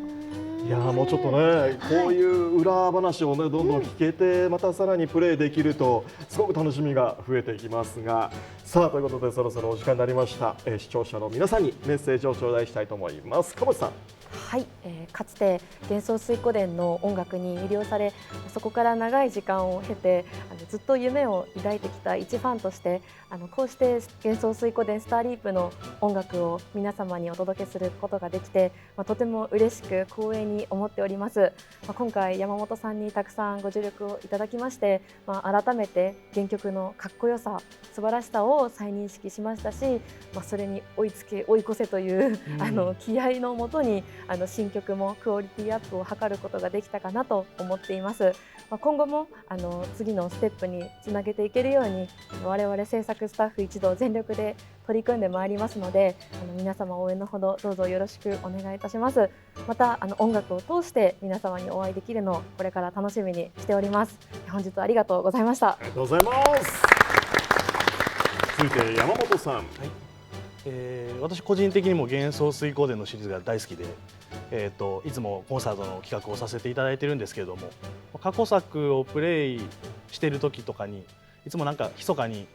いやもうちょっとね、こういう裏話をねどんどん聞けて、またさらにプレイできるとすごく楽しみが増えていきますが、さあということでそろそろお時間になりました。視聴者の皆さんにメッセージを頂戴したいと思います。鴨本さん。はい、かつて幻想水湖伝の音楽に魅了され、そこから長い時間を経てずっと夢を抱いてきた一ファンとしてこうして幻想水湖伝スターリープの音楽を皆様にお届けすることができて、とても嬉しく光栄に思っております。今回山本さんにたくさんご助力をいただきまして、改めて原曲のかっこよさ素晴らしさを再認識しましたし、それに追い越せという気合のもとに新曲もクオリティアップを図ることができたかなと思っています。今後も次のステップにつなげていけるように我々制作スタッフ一同全力で取り組んでまいりますので、皆様応援のほどどうぞよろしくお願いいたします。また音楽を通して皆様にお会いできるのをこれから楽しみにしております。本日はありがとうございました。ありがとうございます。続いて山本さん。私個人的にも幻想水湖伝のシリーズが大好きで、いつもコンサートの企画をさせていただいてるんですけれども、過去作をプレイしてる時とかにいつもなんか密かに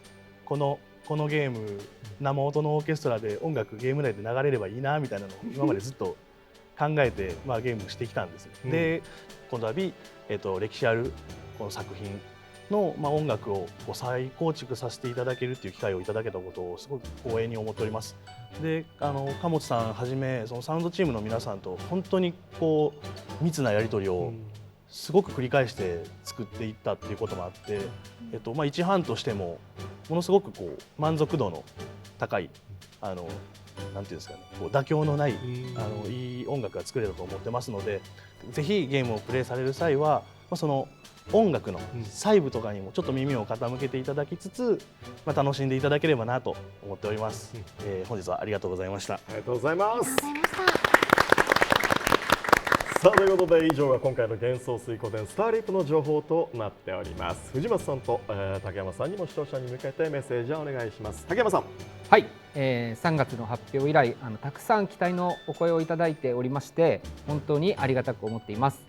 このゲーム生音のオーケストラで音楽ゲーム内で流れればいいなみたいなのを今までずっと考えて、ゲームしてきたんです。で今度は歴史あるこの作品の音楽を再構築させていただけるという機会をいただけたことをすごく光栄に思っております。で貨物さんはじめそのサウンドチームの皆さんと本当に密なやり取りをすごく繰り返して作っていったっていうこともあって、一班としてもものすごく満足度の高いなんていうんですかね、妥協のないいい音楽が作れたと思ってますので、ぜひゲームをプレイされる際はその音楽の細部とかにもちょっと耳を傾けていただきつつ、楽しんでいただければなと思っております。本日はありがとうございました。ありがとうございます。さあということで以上が今回の幻想水湖伝スターリープの情報となっております。藤松さんと、竹山さんにも視聴者に向けてメッセージをお願いします。竹山さん。はい、3月の発表以来たくさん期待のお声をいただいておりまして本当にありがたく思っています。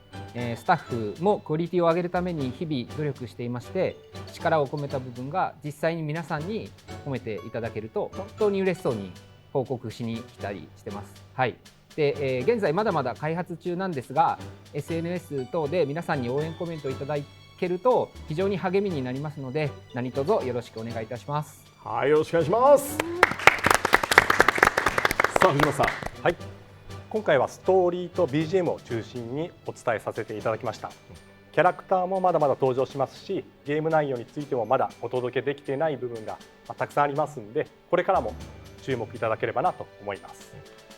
スタッフもクオリティを上げるために日々努力していまして、力を込めた部分が実際に皆さんに褒めていただけると本当に嬉しそうに報告しに来たりしてます。はい。で、現在まだまだ開発中なんですが SNS 等で皆さんに応援コメントいただけると非常に励みになりますので何卒よろしくお願いいたします。はい、よろしくお願いします。さあ藤本さん。はい。今回はストーリーと BGM を中心にお伝えさせていただきました。キャラクターもまだまだ登場しますし、ゲーム内容についてもまだお届けできていない部分がたくさんありますので、これからも注目いただければなと思います。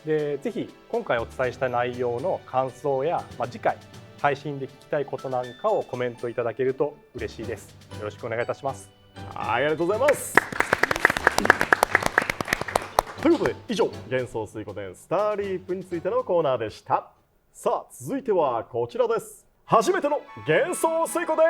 で、ぜひ今回お伝えした内容の感想や、次回配信で聞きたいことなんかをコメントいただけると嬉しいです。よろしくお願いいたします。はい、ありがとうございます。ということで以上幻想水湖伝スターリープについてのコーナーでした。さあ続いてはこちらです。初めての幻想水湖伝。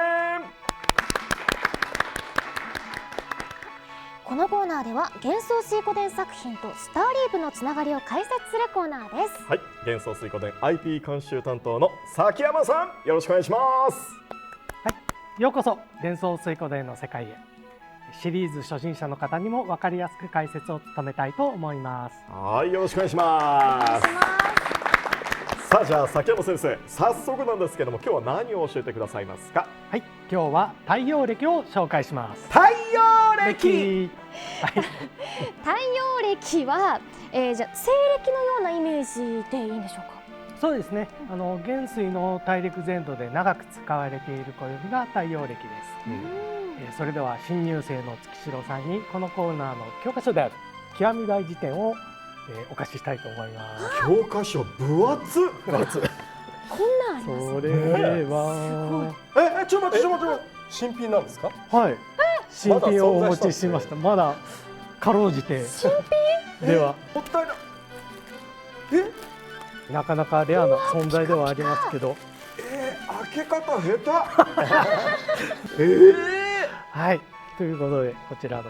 このコーナーでは幻想水湖伝作品とスターリープのつながりを解説するコーナーです。はい、幻想水湖伝 IP 監修担当の崎山さん、よろしくお願いします。はい、ようこそ幻想水湖伝の世界へ。シリーズ初心者の方にも分かりやすく解説を務めたいと思います。はい、よろしくお願いします。さあじゃあ崎山先生、早速なんですけども今日は何を教えてくださいますか。はい、今日は太陽暦を紹介します。太陽暦。太陽暦は、じゃあ西暦のようなイメージでいいんでしょうか。そうですね。元帥の大陸全土で長く使われている暦が太陽暦です。それでは新入生の月城さんにこのコーナーの教科書である極み大辞典を、お貸ししたいと思います。教科書分厚。こんなんあります。それはちょっと待って新品なんですか。はい、新品をお持ちしました。まだかろうじて新品ではもったいない。なかなかレアな存在ではありますけど、開け方下手。はい、ということでこちらの方。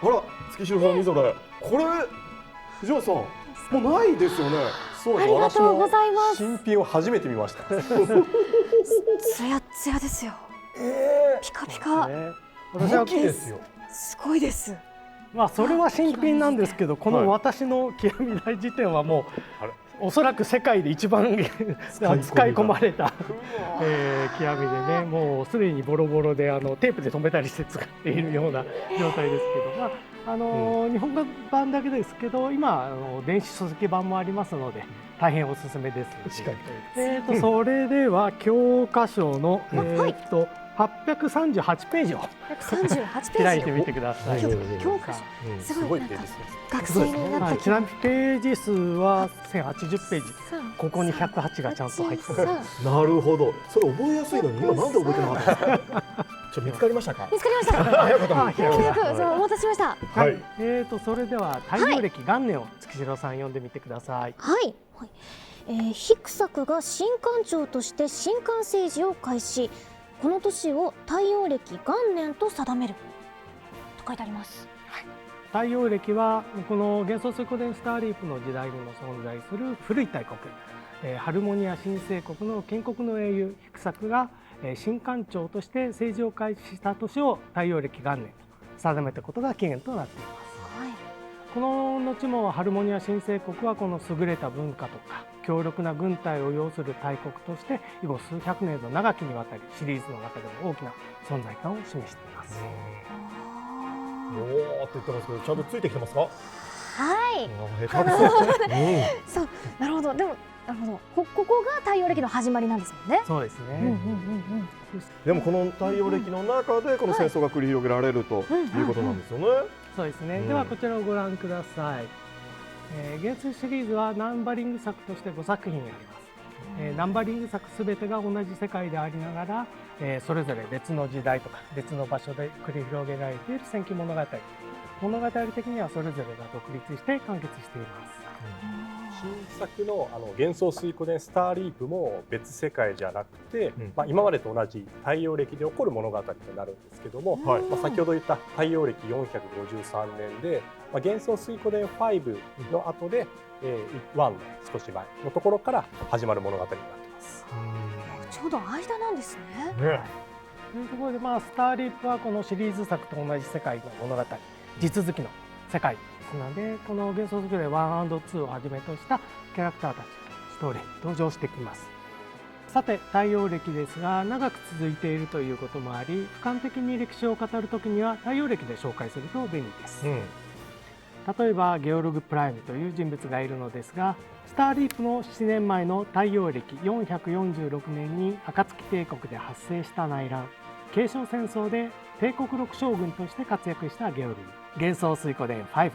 あら、月城さん、みぞれ、これ藤本さんもうないですよね。そうです。ありがとうございます。新品を初めて見ました。ツヤツヤですよ。ピカピカ。私は大きいですよ。すごいです。それは新品なんですけど、この私の極み大辞典はもうおそらく世界で一番使い込まれた極みでね、もうすでにボロボロでテープで留めたりして使っているような状態ですけど、日本語版だけですけど、今電子書籍版もありますので大変おすすめです。それでは教科書の838ページを開いてみてください。教科書すごいなんか学生になったちなみにページ数は1080ページ、ここに108がちゃんと入ってる。なるほど、それ覚えやすいのに今なんで覚えてなかったんですか。見つかりましたか。見つかりました。ようやくお待たせしました。はい。それでは太陽暦元年を月城さん読んでみてください。はい。ヒクサクが新官庁として新官政治を開始。この年を太陽暦元年と定めると書いてあります。太陽暦はこの幻想水湖伝スターリープの時代にも存在する古い大国、ハルモニア新生国の建国の英雄ヒクサクが新官庁として政治を開始した年を太陽暦元年と定めたことが起源となっています。この後もハルモニア新生国はこの優れた文化とか強力な軍隊を要する大国として以後数百年の長きにわたりシリーズの中でも大きな存在感を示しています。おーって言ってますけど、ちゃんとついてきてますか。はい。そう、なるほど。でもなるほど。ここが太陽暦の始まりなんですもんね。そうですね。でもこの太陽暦の中でこの戦争が繰り広げられるということなんですよね。そうですね。ではこちらをご覧ください。元帥シリーズはナンバリング作として5作品あります。ナンバリング作すべてが同じ世界でありながら、それぞれ別の時代とか別の場所で繰り広げられている戦記物語。物語的にはそれぞれが独立して完結しています。新作の幻想水湖伝スターリープも別世界じゃなくて、今までと同じ太陽暦で起こる物語となるんですけども、先ほど言った太陽暦453年で、幻想水湖伝5の後で、1の少し前のところから始まる物語になっています。ちょうど間なんですね。というところで、スターリープはこのシリーズ作と同じ世界の物語、地続きの世界ですので、この幻想水湖伝1&2をはじめとしたキャラクターたち、ストーリー登場してきます。さて太陽暦ですが長く続いているということもあり、俯瞰的に歴史を語るときには太陽暦で紹介すると便利です。例えばゲオルグ・プライムという人物がいるのですが、スターリープの7年前の太陽暦446年に暁帝国で発生した内乱、継承戦争で帝国6将軍として活躍したゲオルグ。幻想水湖伝5、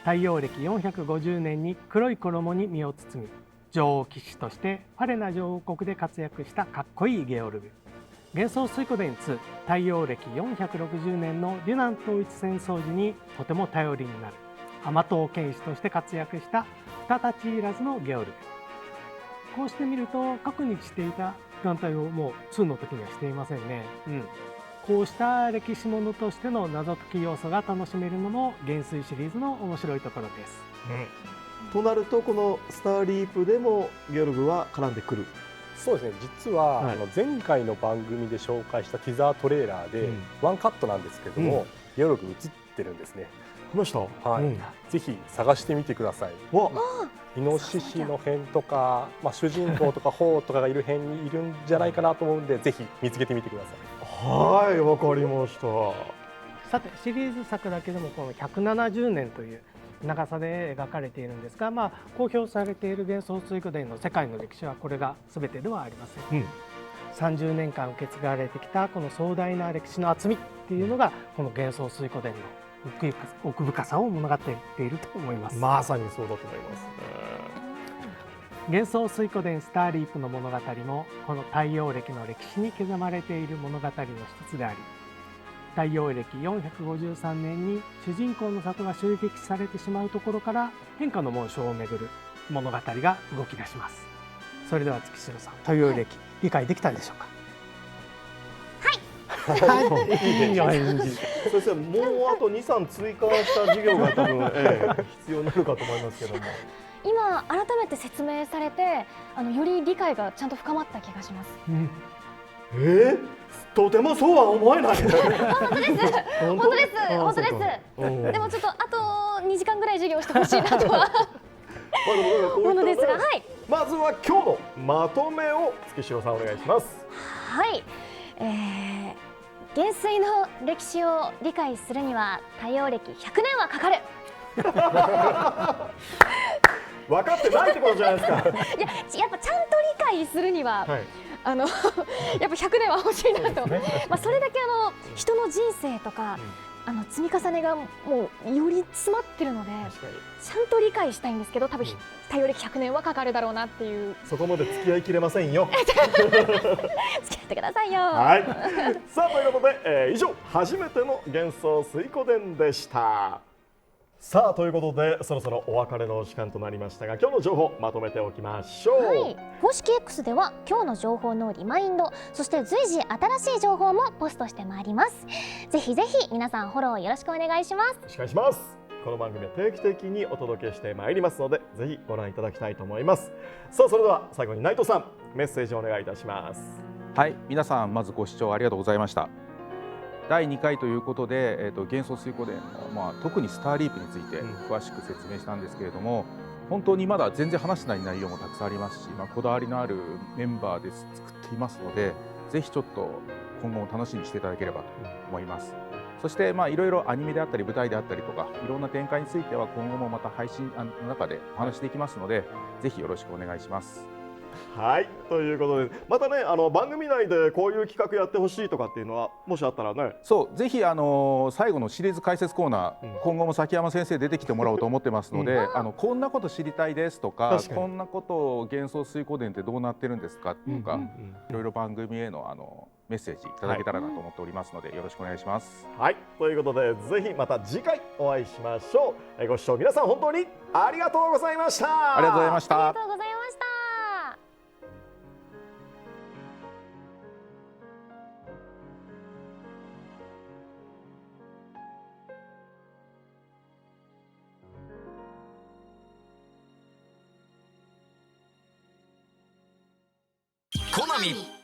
太陽暦450年に黒い衣に身を包み女王騎士としてファレナ女王国で活躍したかっこいいゲオルグ。幻想水湖伝2、太陽暦460年のデュナン統一戦争時にとても頼りになる甘党剣士として活躍した二太刀いらずのゲオルグ。こうして見ると過去にしていた団体をもう2の時にはしていませんね。こうした歴史ものとしての謎解き要素が楽しめるのも元帥シリーズの面白いところです。となるとこのスターリープでもゲオルグは絡んでくる。そうですね。実は、前回の番組で紹介したティザートレーラーで、ワンカットなんですけども、ゲオルグ映ってるんですね。ました。ぜひ探してみてください。イノシシの辺とか、主人公とかホウとかがいる辺にいるんじゃないかなと思うんで、ぜひ見つけてみてください。はい、わかりました。さてシリーズ作だけでもこの170年という長さで描かれているんですが、公表されている幻想水湖伝の世界の歴史はこれが全てではありません。30年間受け継がれてきたこの壮大な歴史の厚みっていうのがこの幻想水湖伝の奥深さを物語っていると思います。まさにそうだと思いますね。幻想水湖伝スターリープの物語もこの太陽暦の歴史に刻まれている物語の一つであり、太陽暦453年に主人公の里が襲撃されてしまうところから変化の紋章をめぐる物語が動き出します。それでは月城さん、太陽暦理解できたでしょうか。いいよ返事。先生、もうあと2、3追加した授業が多分、必要になるかと思いますけども。今改めて説明されてより理解がちゃんと深まった気がします。とてもそうは思えない。本当です。本当です。本当です。でもちょっとあと2時間ぐらい授業してほしいなとはものですが、はい、まずは今日のまとめを月城さんお願いします。はい、元帥の歴史を理解するには太陽暦100年はかかる。分かってないってことじゃないですか。いや、やっぱちゃんと理解するには、はい、やっぱ100年は欲しいなと。まあそれだけ人の人生とか、積み重ねがもうより詰まってるので、ちゃんと理解したいんですけど、多分太陽暦100年はかかるだろうなっていう。そこまで付き合いきれませんよ。付き合ってくださいよ。はい。さあということで、以上初めての幻想水湖伝でした。さあということでそろそろお別れのお時間となりましたが、今日の情報まとめておきましょう。はい、公式 X では今日の情報のリマインド、そして随時新しい情報もポストしてまいります。ぜひぜひ皆さんフォローよろしくお願いします。よろしくお願いします。この番組は定期的にお届けしてまいりますので、ぜひご覧いただきたいと思います。さあそれでは最後に内藤さん、メッセージをお願いいたします。はい、皆さんまずご視聴ありがとうございました。第2回ということで、幻想水湖伝の、特にスターリープについて詳しく説明したんですけれども、本当にまだ全然話してない内容もたくさんありますし、こだわりのあるメンバーで作っていますので、ぜひちょっと今後も楽しみにしていただければと思います。そしていろいろアニメであったり舞台であったりとか、いろんな展開については今後もまた配信の中でお話していきますので、ぜひよろしくお願いします。はい、ということでまたね、番組内でこういう企画やってほしいとかっていうのはもしあったらね、そうぜひ最後のシリーズ解説コーナー、今後も崎山先生出てきてもらおうと思ってますので、こんなこと知りたいですとか、こんなことを幻想水湖伝ってどうなってるんですかとか、いろいろ番組へのメッセージいただけたらなと思っておりますので、よろしくお願いします。はい、ということでぜひまた次回お会いしましょう。ご視聴皆さん本当にありがとうございました。ありがとうございました。ありがとうございました。コナミ